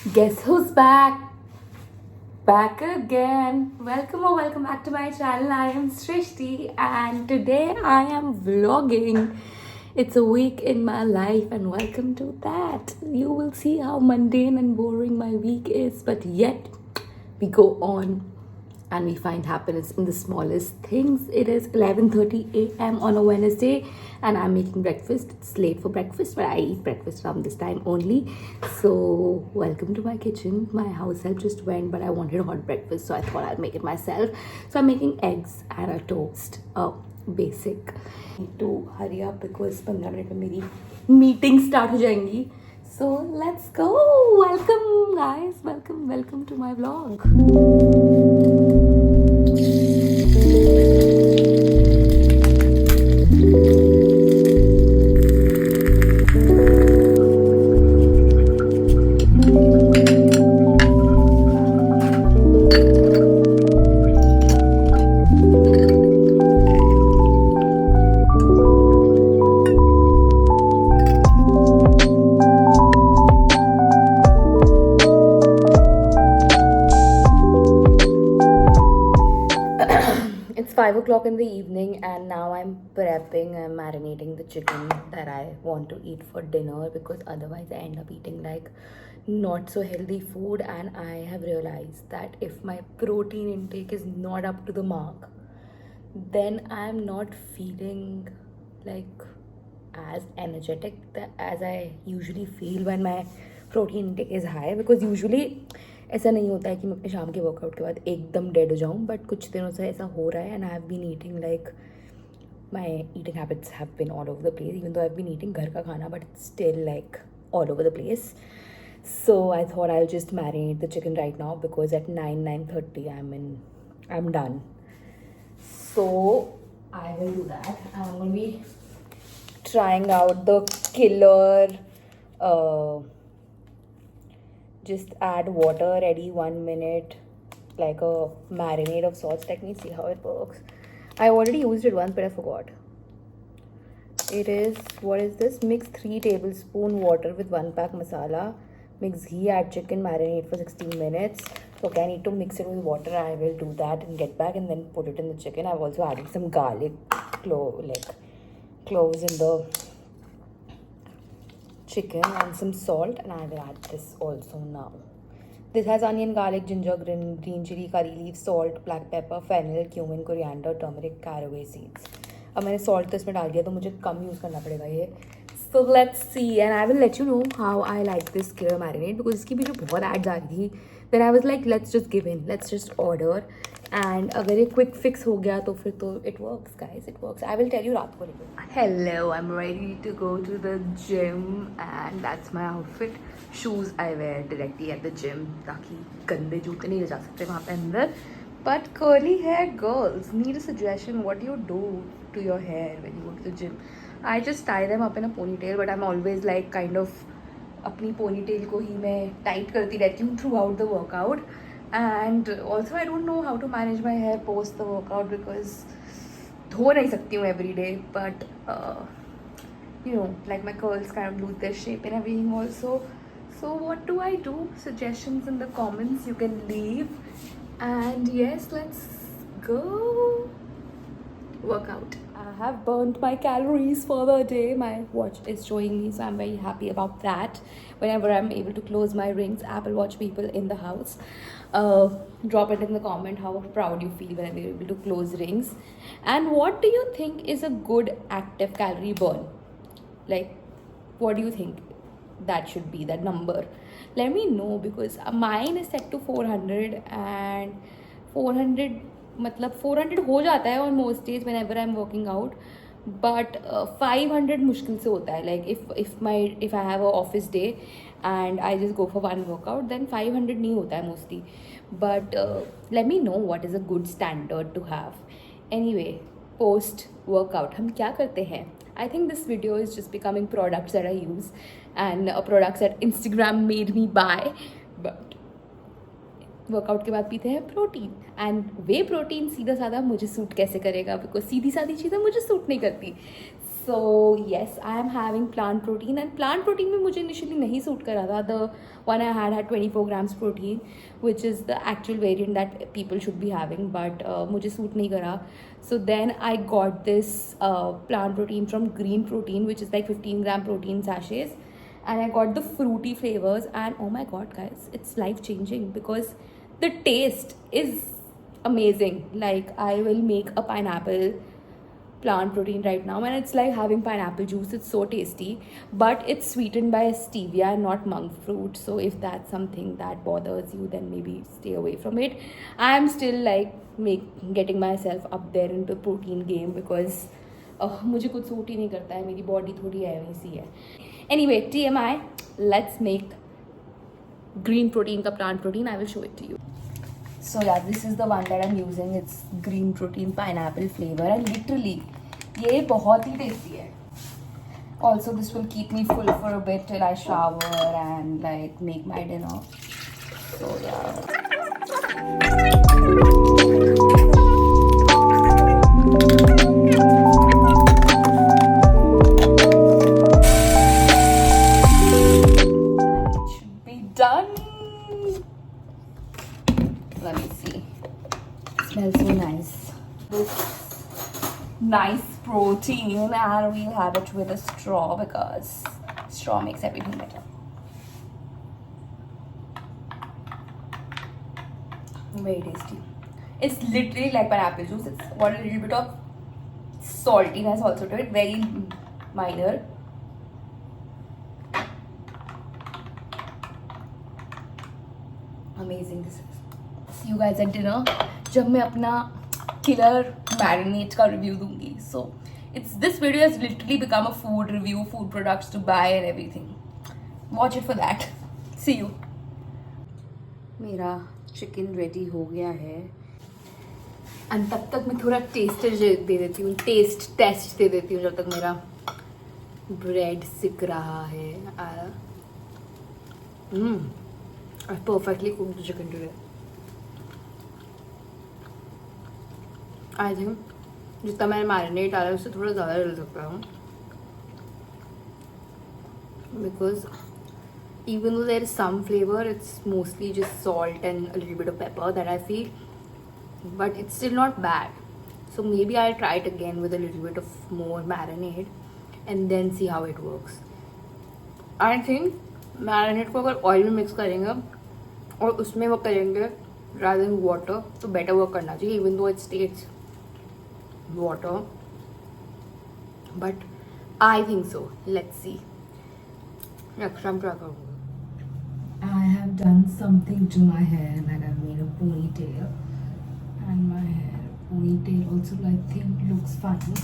Guess who's back? Back again. Welcome or welcome back to my channel. I am Srishti and today I am vlogging. It's a week in my life and welcome to that. You will see how mundane and boring my week is, but yet we go on and we find happiness in the smallest things. It is 11:30 a.m. on a Wednesday and I'm making breakfast. It's late for breakfast, but I eat breakfast around this time only. So welcome to my kitchen. My house help just went, but I wanted a hot breakfast, so I thought I'd make it myself. So I'm making eggs and a toast. Basic. I need to hurry up because 15 minute में मेरी meeting start हो जाएंगी. So let's go. Welcome guys. Welcome to my vlog. It's 5 o'clock in the evening and now I'm prepping and marinating the chicken that I want to eat for dinner, because otherwise I end up eating like not so healthy food. And I have realized that if my protein intake is not up to the mark, then I'm not feeling like as energetic as I usually feel when my protein intake is high. Because usually ऐसा नहीं होता है कि मैं अपने शाम के workout के बाद एकदम डेड हो जाऊँ, बट कुछ दिनों से ऐसा हो रहा है and I have been eating like my eating habits have been all over the place, even though I have been eating घर का खाना but still like all over the place. So I thought I'll just marinate the chicken right now because at 9:30 I'm done. So I will do that. I'm going to be trying out the killer just add water, ready 1 minute, like a marinade of sorts. Let me see how it works. I already used it once but I forgot. It is, what is this? Mix 3 tablespoon water with 1 pack masala. Mix ghee, add chicken, marinate for 16 minutes. Okay, I need to mix it with water. I will do that and get back and then put it in the chicken. I've also added some garlic, cloves in the chicken and some salt, and I will add this also now. This has onion, garlic, ginger, green chili, curry leaves, salt, black pepper, fennel, cumin, coriander, turmeric, caraway seeds. अब मैंने salt तो इसमें डाल दिया तो मुझे कम use करना पड़ेगा ये. So let's see and I will let you know how I like this killer marinade, because इसकी भी जो बहुत ads आ रही थी, then I was like let's just give in, let's just order. And अगर ये quick fix हो गया तो फिर तो it works guys, it works. I will tell you रात को लेकिन. Hello, I'm ready to go to the gym and that's my outfit. Shoes I wear directly at the gym ताकि गंदे जूते नहीं ले जा सकते वहाँ पे अंदर. But curly hair girls need a suggestion. What do you do to your hair when you go to the gym? I just tie them up in a ponytail, but I'm always like kind of अपनी ponytail को ही मैं tight करती रहती हूँ throughout the workout. And also I don't know how to manage my hair post the workout because धो नहीं सकती हूँ every day, but you know, like my curls kind of lose their shape and everything also. So what do I do? Suggestions in the comments you can leave. And yes, let's go work out. I have burnt my calories for the day. My watch is showing me, so I'm very happy about that. Whenever I'm able to close my rings, Apple Watch people in the house, drop it in the comment how proud you feel whenever you're able to close rings. And what do you think is a good active calorie burn? Like, what do you think that should be, that number? Let me know, because mine is set to 400 and 400 मतलब 400 हो जाता है on most days whenever I'm working out, but 500 मुश्किल से होता है. Like if I have a office day and I just go for one workout, then 500 नहीं होता है mostly. But let me know what is a good standard to have. Anyway, post workout हम क्या करते हैं? I think this video is just becoming products that I use and products that Instagram made me buy. But workout के बाद पीते हैं protein, and way protein सीधा साधा मुझे सूट कैसे करेगा, बिकॉज सीधी सादी चीज़ें मुझे सूट नहीं करती. So yes, I am having plant protein, and plant protein में मुझे initially नहीं सूट करा था. The one I had 24 grams protein, which is the actual variant that people should be having, but मुझे सूट नहीं करा. So then I got this plant protein from Green Protein, which is like 15 gram protein sachets, and I got the fruity flavors, and oh my god guys, it's life changing because the taste is amazing. Like I will make a pineapple plant protein right now, and it's like having pineapple juice. It's so tasty, but it's sweetened by stevia and not monk fruit. So if that's something that bothers you, then maybe stay away from it. I am still like getting myself up there into protein game because मुझे कुछ suit ही नहीं करता है, मेरी body थोड़ी ऐसी सी है. Anyway, TMI, let's make green protein का plant protein. I will show it to you. So yeah, this is the one that I'm using. It's Green Protein pineapple flavor, and literally ये बहुत ही tasty है. Also, this will keep me full for a bit till I shower and like make my dinner. So yeah. It should be done. Let me see. It smells so nice. This nice protein, and we'll have it with a straw because straw makes everything better. Very tasty. It's literally like pineapple juice. It's got a little bit of saltiness also to it, very minor. Amazing this is. See you guys at dinner जब मैं अपना killer marinade का review दूंगी. So it's this video has literally become a food review, food products to buy and everything. Watch it for that. See you. मेरा chicken ready हो गया है, and तब तक मैं थोड़ा टेस्ट दे देती हूँ, टेस्ट दे देती हूँ जब तक मेरा ब्रेड सिक रहा है. Perfectly cooked chicken today. I think जितना मैंने मैरिनेट डाला है उससे थोड़ा ज़्यादा डाल सकता हूँ, because even though there is some flavor, it's mostly just salt and a little bit of pepper that I feel, but it's still not bad. So maybe I'll try it again with a little bit of more marinade and then see how it works. I think marinade को अगर oil में mix करेंगे और उसमें वो करेंगे rather than water, तो better work करना चाहिए, even though it states water, but I think so. Let's see. Next time try करूँगा. I have done something to my hair and I've made a ponytail, and my hair ponytail also I think looks funny.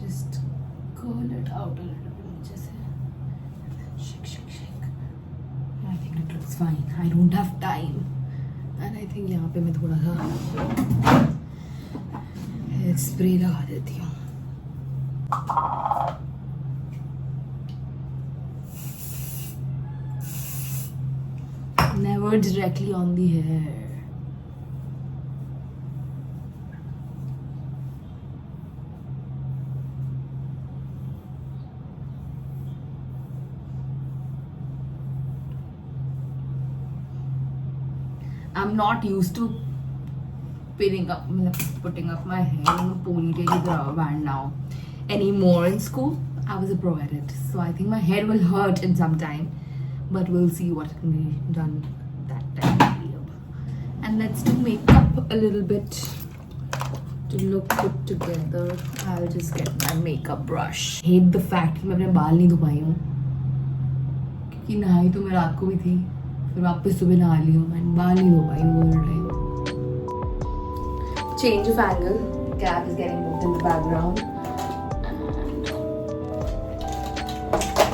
Just curl it out a little bit, just and then shake. I think it looks fine. I don't have time, and I think यहाँ पे मैं थोड़ा सा hair spray लगा देती हूँ. Never directly on the hair. I'm not used to putting up my hair in a ponytail with a rubber band now anymore. In school, I was a pro at it, so I think my hair will hurt in some time, but we'll see what can be done that time. And let's do makeup a little bit to look put together. I'll just get my makeup brush. Hate the fact कि मैं अपने बाल नहीं धो पाई हूँ, क्योंकि नहाई तो मैं रात को भी थी, फिर वापस सुबह नहा ली हूँ, मैं बाल नहीं धो पाई हूँ all time. Change of angle. Gap is getting moved in the background.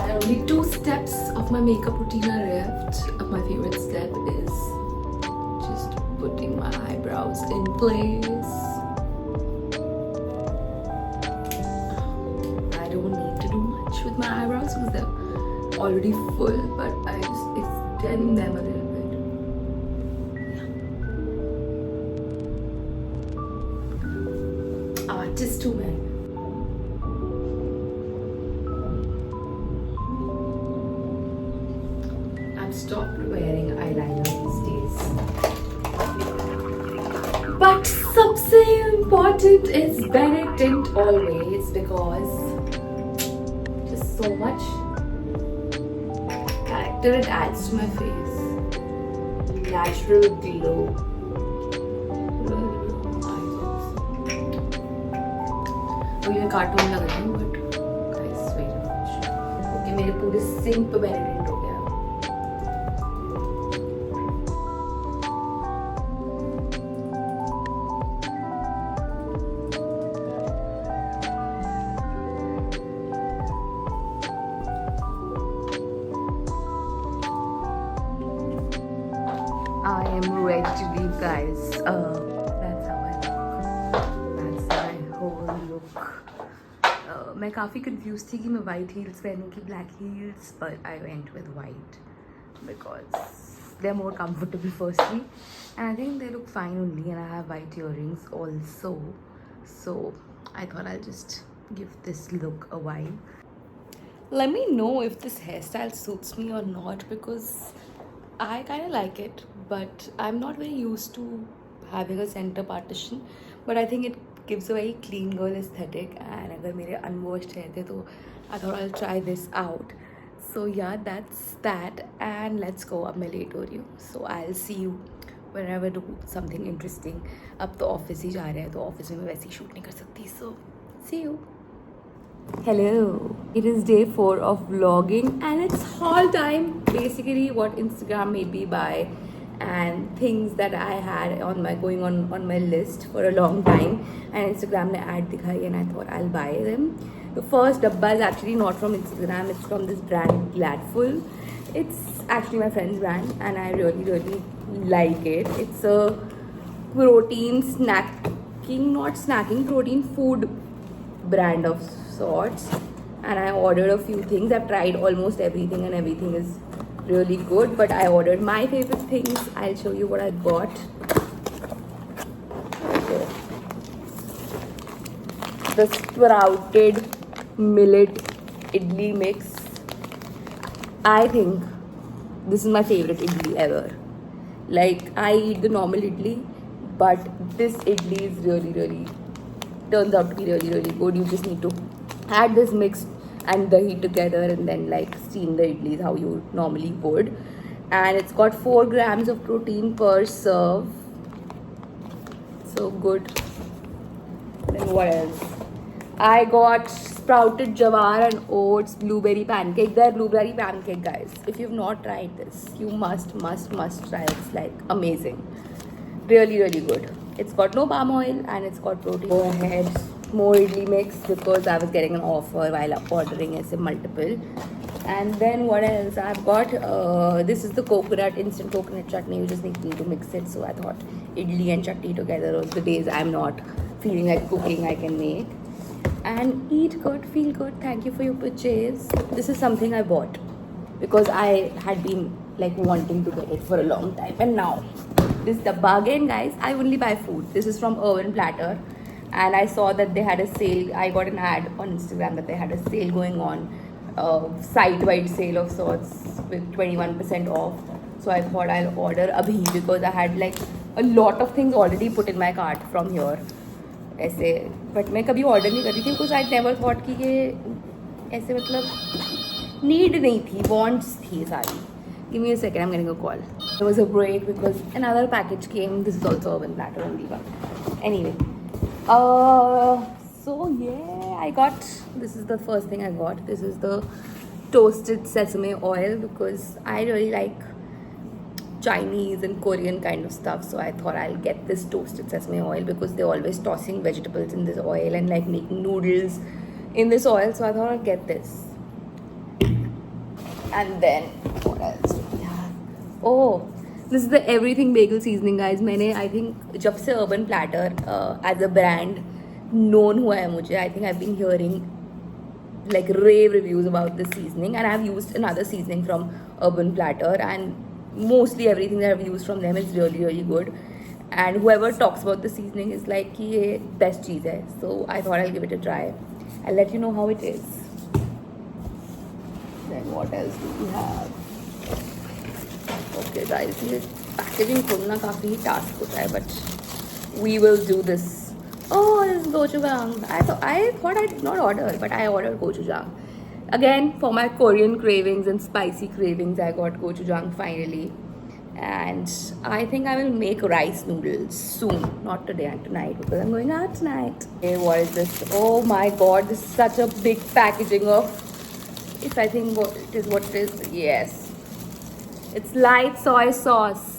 And only 2 steps of my makeup routine are left. My favorite step is just putting my eyebrows in place. I don't need to do much with my eyebrows because they're already full, but I just extend them a little bit. Artist हूँ मैं. stopped wearing eyeliner these days. But सबसे important is Benedict always because just so much character it adds to my face. Natural glow. तो ये cartoon लग रही हूँ but guys wait much. Okay मेरे पूरे सिंक पे बेनेडिक्ट हो गया. I am ready to leave, guys. That's how I look. That's my whole look. मैं काफ़ी कंफ्यूज थी कि मैं वाइट हील्स पहनूँ कि black heels, but I went with white because they're more comfortable firstly, and I think they look fine only, and I have white earrings also, so I thought I'll just give this look a while. Let me know if this hairstyle suits me or not because I kind of like it, but I'm not very used to having a center partition, but I think it gives a very clean girl aesthetic, and अगर मेरे unwashed hair थे तो I thought I'll try this out. So yeah, that's that, and let's go. अब मैं late हो रही हूँ, so I'll see you whenever I do something interesting. अब तो ऑफिस ही जा रहे हैं तो ऑफिस में मैं वैसे ही शूट नहीं कर सकती, so see you. Hello, it is day 4 of vlogging and it's haul time. Basically what Instagram made me buy and things that I had on my my list for a long time, and Instagram ne ad dikhai and I thought I'll buy them. The first dabba is actually not from Instagram, it's from this brand Gladful. It's actually my friend's brand and I really like it. It's a protein protein food brand of sorts, and I ordered a few things. I've tried almost everything and everything is really good, but I ordered my favorite things. I'll show you what I got. Okay. The sprouted millet idli mix. I think this is my favorite idli ever. Like, I eat the normal idli, but this idli is really turns out to be really good. You just need to add this mix and dahi together and then like steam the idlis how you normally would, and it's got 4 grams of protein per serve, so good. Then what else? I got sprouted jawar and oats blueberry pancake. They're blueberry pancake, guys. If you've not tried this, you must try. It's like amazing, really good. It's got no palm oil and it's got protein. Go ahead, more idli mix because I was getting an offer while ordering multiple. And then what else? I've got this is the instant coconut chutney. You just need to mix it. So I thought idli and chutney together on the days I'm not feeling like cooking I can make. And eat good, feel good. Thank you for your purchase. This is something I bought because I had been like wanting to get it for a long time, and now this is the bargain, guys. I only buy food. This is from Urban Platter, and I saw that they had a sale. I got an ad on Instagram that they had a sale going on, site-wide sale of sorts with 21% off. So I thought I'll order abhi because I had like a lot of things already put in my cart from here. ऐसे but मैं कभी order नहीं कर रही थी because I never thought कि ये ऐसे मतलब need नहीं थी, wants थी सारी. Give me a second, I'm getting a call. There was a break because another package came. This is also Urban Platter only one. Anyway, so yeah, I got, this is the first thing I got. This is the toasted sesame oil because I really like Chinese and Korean kind of stuff, so I thought I'll get this toasted sesame oil because they're always tossing vegetables in this oil and like making noodles in this oil, so I thought I'll get this. And then what else? Oh, this is the everything bagel seasoning, guys. मैंने I think जब से Urban Platter as a brand known हुआ है मुझे, I think I've been hearing like rave reviews about this seasoning, and I've used another seasoning from Urban Platter, and mostly everything that I've used from them is really good, and whoever talks about the seasoning is like कि ये best चीज़ है, so I thought I'll give it a try. I'll let you know how it is. Then what else do we have? Hi guys, ये packaging खोलना काफ़ी task होता है, but we will do this. Oh, this is gochujang. I thought I did not order, but I ordered gochujang. Again, for my Korean cravings and spicy cravings, I got gochujang finally. And I think I will make rice noodles soon, not today and tonight, because I'm going out tonight. Okay, what is this? Oh my god, this is such a big packaging of, if I think it is what it is, yes. It's light soy sauce.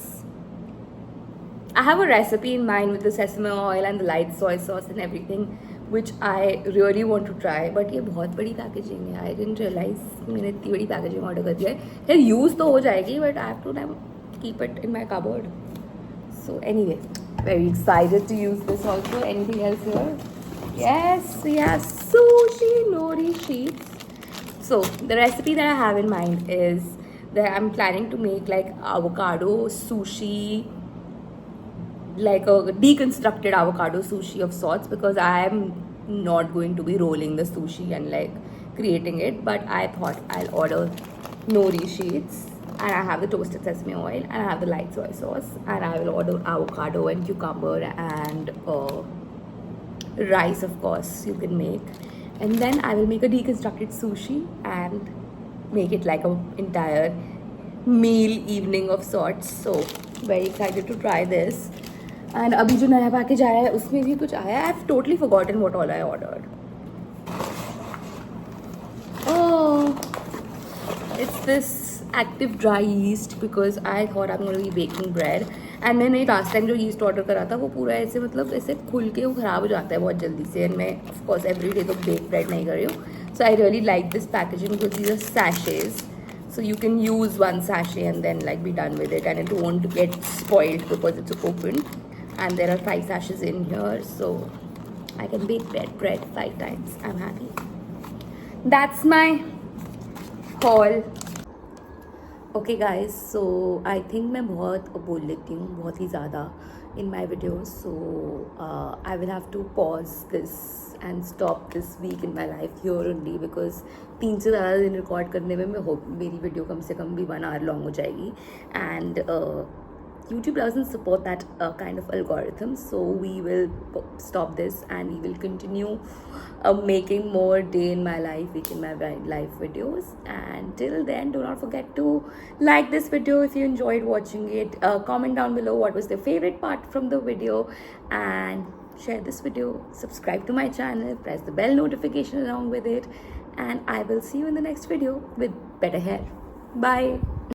I have a recipe in mind with the sesame oil and the light soy sauce and everything, which I really want to try. But ये बहुत बड़ी packaging है. I didn't realize मैंने इतनी बड़ी packaging order कर दिया है. यार use तो हो जाएगी, but I have to now keep it in my cupboard. So anyway, very excited to use this also. Anything else here? Yes, we have sushi nori sheets. So the recipe that I have in mind is that I'm planning to make like avocado sushi, like a deconstructed avocado sushi of sorts, because I am not going to be rolling the sushi and like creating it. But I thought I'll order nori sheets, and I have the toasted sesame oil, and I have the light soy sauce, and I will order avocado and cucumber and rice, of course you can make, and then I will make a deconstructed sushi and make it like a entire meal evening of sorts. So very excited to try this. And अभी जो नया package आया है उसमें भी कुछ आया है. I have totally forgotten what all I ordered. It's this active dry yeast, because I thought I'm going to be baking bread. And मैंने लास्ट टाइम जो yeast ऑर्डर करा था वो पूरा ऐसे मतलब ऐसे खुल के वो ख़राब हो जाता है बहुत जल्दी से. एंड मैं ऑफ कोर्स एवरी डे तो बेक ब्रेड नहीं कर रही हूँ. So I really like this packaging because these are sachets. So you can use one sachet and then like be done with it, and it won't get spoiled because it's open. And there are 5 sachets in here, so I can bake bread 5 times. I'm happy. That's my haul. Okay guys, so I think मैं बहुत बोल लेती हूँ, बहुत ही ज़्यादा in my videos. So I will have to pause this and stop this week in my life here only, because 3 से ज़्यादा दिन रिकॉर्ड करने में मेरी वीडियो कम से कम भी 1 hour लॉन्ग हो जाएगी. And YouTube doesn't support that kind of algorithm, so we will stop this and we will continue making more day in my life, week in my life videos. And till then, do not forget to like this video if you enjoyed watching it. Comment down below what was the favorite part from the video, and share this video. Subscribe to my channel, press the bell notification along with it, and I will see you in the next video with better hair. Bye.